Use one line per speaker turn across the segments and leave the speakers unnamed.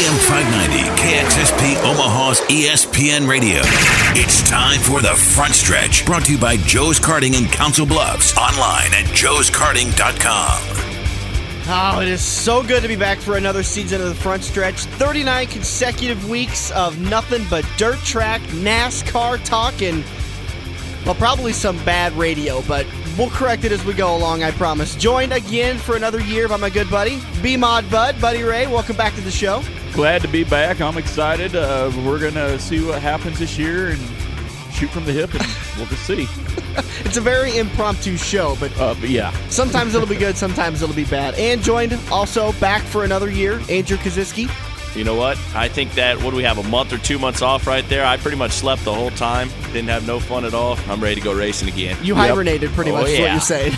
AM 590, KXSP Omaha's ESPN Radio. It's time for the Front Stretch, brought to you by Joe's Karting in Council Bluffs. Online at joeskarting.com.
Oh, it is so good to be back for another season of the Front Stretch. 39 consecutive weeks of nothing but dirt track, NASCAR talk, and, well, probably some bad radio, but we'll correct it as we go along, I promise. Joined again for another year by my good buddy, B-Mod Bud, Buddy Ray. Welcome back to the show.
Glad to be back. I'm excited. We're going to see what happens this year and shoot from the hip, and we'll just see.
It's a very impromptu show, but
yeah.
Sometimes it'll be good, sometimes it'll be bad. And joined also back for another year, Andrew Kaziski.
You know what? I think that, what do we have, a month or 2 months off right there? I pretty much slept the whole time. Didn't have no fun at all. I'm ready to go racing again.
You hibernated pretty much, is what you're saying.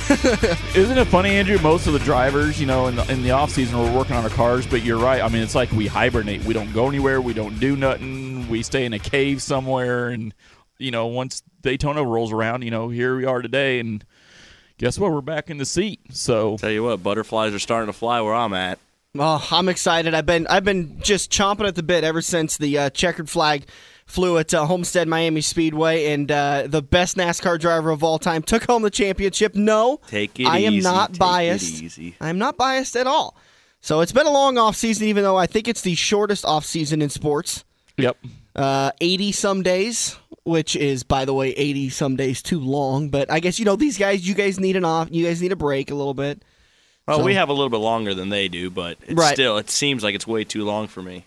Isn't it funny, Andrew? Most of the drivers, in the off-season, we're working on our cars, but you're right. I mean, it's like we hibernate. We don't go anywhere. We don't do nothing. We stay in a cave somewhere, and, once Daytona rolls around, here we are today, and guess what? We're back in the seat. So
tell you what, butterflies are starting to fly where I'm at.
Oh, I'm excited. I've been just chomping at the bit ever since the checkered flag flew at Homestead Miami Speedway, and the best NASCAR driver of all time took home the championship. No,
I
am not biased. I'm not biased at all. So it's been a long off season, even though I think it's the shortest off season in sports.
Yep.
80 some days, which is, by the way, 80 some days too long. But I guess these guys, you guys need an off. You guys need a break a little bit.
Well, we have a little bit longer than they do, but still, it seems like it's way too long for me.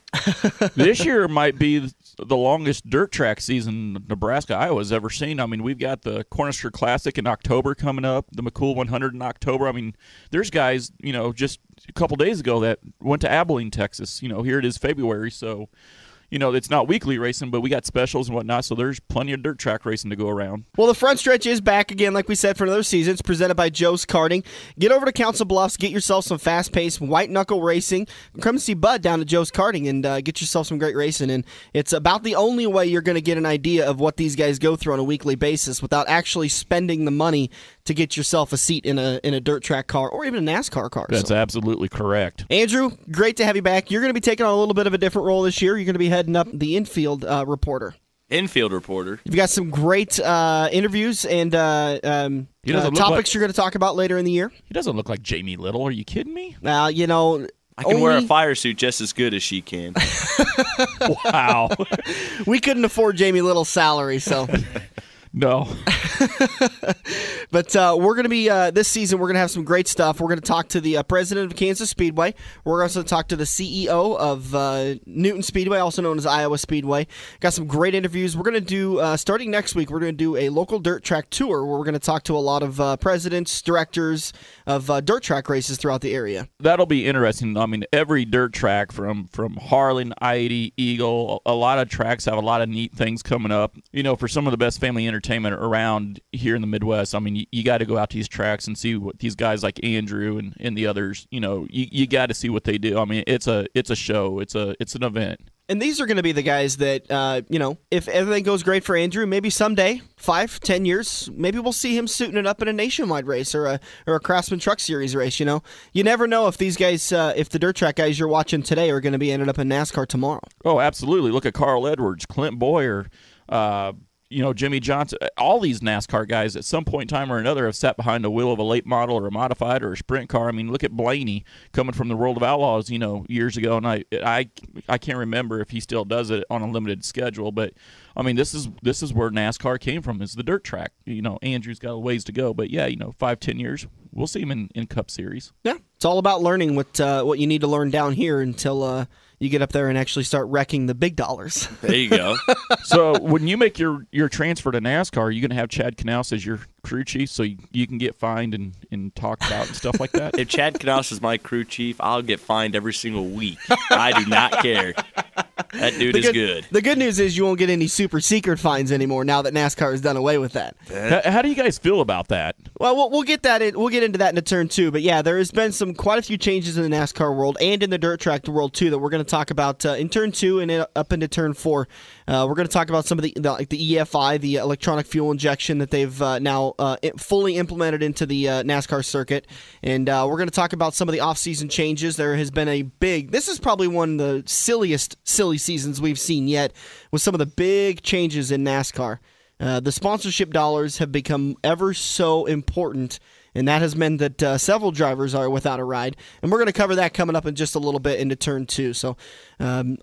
This year might be the longest dirt track season Nebraska, Iowa's ever seen. I mean, we've got the Cornerstone Classic in October coming up, the McCool 100 in October. I mean, there's guys, just a couple days ago that went to Abilene, Texas. Here it is February, so it's not weekly racing, but we got specials and whatnot, so there's plenty of dirt track racing to go around.
Well, the Front Stretch is back again, like we said, for another season. It's presented by Joe's Karting. Get over to Council Bluffs, get yourself some fast-paced, white-knuckle racing. Come see Bud down to Joe's Karting and get yourself some great racing. And it's about the only way you're going to get an idea of what these guys go through on a weekly basis without actually spending the money to get yourself a seat in a dirt track car or even a NASCAR car.
That's absolutely correct.
Andrew, great to have you back. You're going to be taking on a little bit of a different role this year. You're going to be heading up the infield reporter.
Infield reporter.
You've got some great interviews and topics you're going to talk about later in the year.
He doesn't look like Jamie Little. Are you kidding me?
I can wear a fire suit just as good as she can.
Wow.
We couldn't afford Jamie Little's salary, so...
No.
But we're going to be, this season, we're going to have some great stuff. We're going to talk to the president of Kansas Speedway. We're also going to talk to the CEO of Newton Speedway, also known as Iowa Speedway. Got some great interviews. We're going to do, starting next week, we're going to do a local dirt track tour where we're going to talk to a lot of presidents, directors of dirt track races throughout the area.
That'll be interesting. I mean, every dirt track from Harlan, I-80, Eagle, a lot of tracks have a lot of neat things coming up. For some of the best family entertainment around here in the Midwest. I mean, you got to go out to these tracks and see what these guys like Andrew and the others, you got to see what they do. I mean, it's a show. It's an event.
And these are going to be the guys that, if everything goes great for Andrew, maybe someday, 5-10 years, maybe we'll see him suiting it up in a nationwide race or a Craftsman Truck Series race, You never know if these guys, if the dirt track guys you're watching today are going to be ended up in NASCAR tomorrow.
Oh, absolutely. Look at Carl Edwards, Clint Boyer, Jimmy Johnson, all these NASCAR guys at some point in time or another have sat behind the wheel of a late model or a modified or a sprint car. I mean, look at Blaney coming from the World of Outlaws, years ago, and I can't remember if he still does it on a limited schedule, but I mean, this is where NASCAR came from, is the dirt track. Andrew's got a ways to go, but yeah, 5-10 years, we'll see him in Cup Series.
Yeah, it's all about learning what you need to learn down here until you get up there and actually start wrecking the big dollars.
There you go.
So when you make your transfer to NASCAR, are you going to have Chad Knaus as your crew chief so you can get fined and talked about and stuff like that?
If Chad Knaus is my crew chief, I'll get fined every single week. I do not care. That dude is good.
The good news is you won't get any super secret fines anymore now that NASCAR has done away with that.
How do you guys feel about that?
Well, we'll get into that in turn 2. But yeah, there has been quite a few changes in the NASCAR world and in the dirt track world too that we're going to talk about in turn 2 and up into turn 4. We're going to talk about some of the EFI, the electronic fuel injection that they've now fully implemented into the NASCAR circuit, and we're going to talk about some of the off-season changes. There has been this is probably one of the silly seasons we've seen yet, with some of the big changes in NASCAR. The sponsorship dollars have become ever so important, and that has meant that several drivers are without a ride. And we're going to cover that coming up in just a little bit into turn 2. So,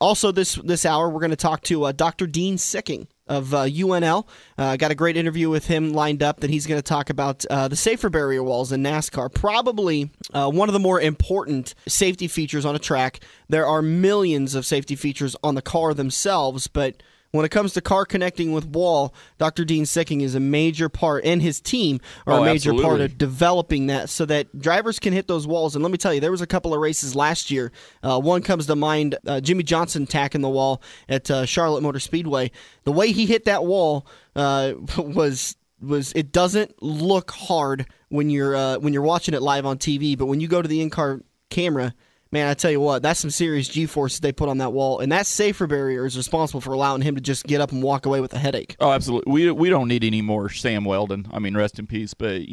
also this hour, we're going to talk to Dr. Dean Sicking of UNL. Got a great interview with him lined up that he's going to talk about the safer barrier walls in NASCAR. Probably one of the more important safety features on a track. There are millions of safety features on the car themselves, but when it comes to car connecting with wall, Dr. Dean Sicking is a major part, and his team are a major part of developing that so that drivers can hit those walls. And let me tell you, there was a couple of races last year. One comes to mind, Jimmy Johnson tacking the wall at Charlotte Motor Speedway. The way he hit that wall was it doesn't look hard when you're watching it live on TV, but when you go to the in-car camera, man, I tell you what, that's some serious G-force they put on that wall, and that safer barrier is responsible for allowing him to just get up and walk away with a headache.
Oh, absolutely. We don't need any more Sam Weldon. I mean, rest in peace. But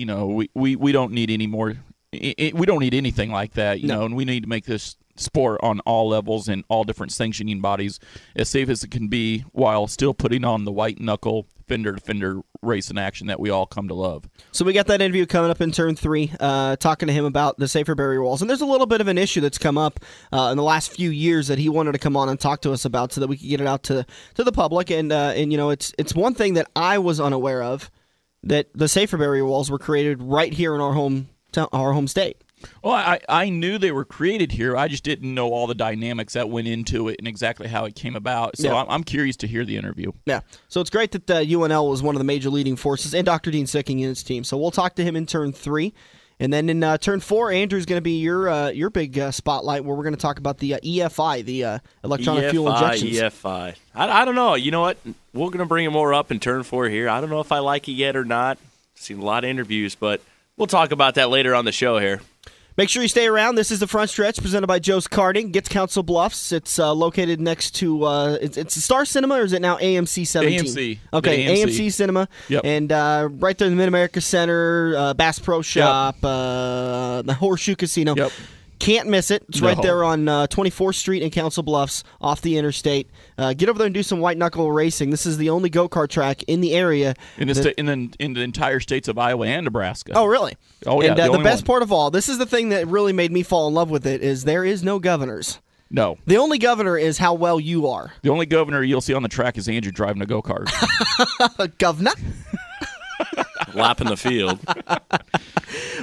we don't need any more. We don't need anything like that. You know, and we need to make this sport on all levels and all different sanctioning bodies as safe as it can be, while still putting on the white knuckle fender-to-fender race in action that we all come to love.
So we got that interview coming up in turn 3, talking to him about the safer barrier walls. And there's a little bit of an issue that's come up in the last few years that he wanted to come on and talk to us about so that we could get it out to the public. And it's one thing that I was unaware of, that the safer barrier walls were created right here in our home state.
Well, I knew they were created here. I just didn't know all the dynamics that went into it and exactly how it came about. So yeah. I'm curious to hear the interview. Yeah. So it's great that UNL was one of the major leading forces, and Dr. Dean Sicking and his team. So we'll talk to him in turn 3. And then in turn 4, Andrew's going to be your big spotlight, where we're going to talk about the EFI, the electronic fuel injections.
EFI. I don't know. You know what? We're going to bring it more up in turn 4 here. I don't know if I like it yet or not. I've seen a lot of interviews, but we'll talk about that later on the show here.
Make sure you stay around. This is the Front Stretch, presented by Joe's Karting. Get to Council Bluffs. It's located next to it's Star Cinema, or is it now AMC 17?
AMC.
Okay, AMC Cinema.
Yep.
And right there in the Mid-America Center, Bass Pro Shop, the Horseshoe Casino.
Yep.
Can't miss it. It's right there on 24th Street in Council Bluffs, off the interstate. Get over there and do some white knuckle racing. This is the only go-kart track in the area. In
the entire states of Iowa and Nebraska.
Oh, really?
Oh, yeah.
And the best part of all, this is the thing that really made me fall in love with it, is there is no governors.
No.
The only governor is how well you are.
The only governor you'll see on the track is Andrew driving a go-kart.
Governor?
Lapping the field.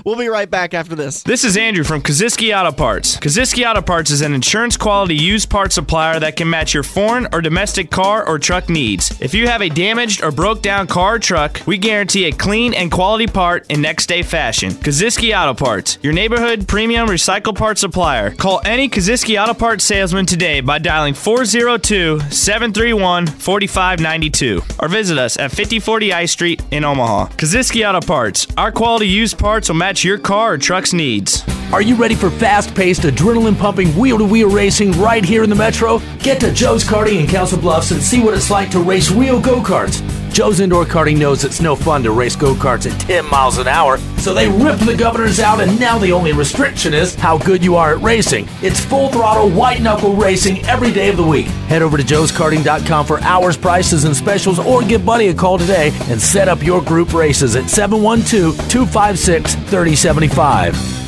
We'll be right back after this.
This is Andrew from Kaziski Auto Parts. Kaziski Auto Parts is an insurance-quality used parts supplier that can match your foreign or domestic car or truck needs. If you have a damaged or broke-down car or truck, we guarantee a clean and quality part in next-day fashion. Kaziski Auto Parts, your neighborhood premium recycled parts supplier. Call any Kaziski Auto Parts salesman today by dialing 402-731-4592 or visit us at 5040 I Street in Omaha. Kaziski Auto Parts, our quality used parts will match your car or truck's needs.
Are you ready for fast-paced, adrenaline-pumping, wheel-to-wheel racing right here in the Metro? Get to Joe's Karting in Council Bluffs and see what it's like to race real go-karts. Joe's Indoor Karting knows it's no fun to race go-karts at 10 miles an hour, so they ripped the governors out, and now the only restriction is how good you are at racing. It's full-throttle, white-knuckle racing every day of the week. Head over to joeskarting.com for hours, prices, and specials, or give Buddy a call today and set up your group races at 712-256-3075.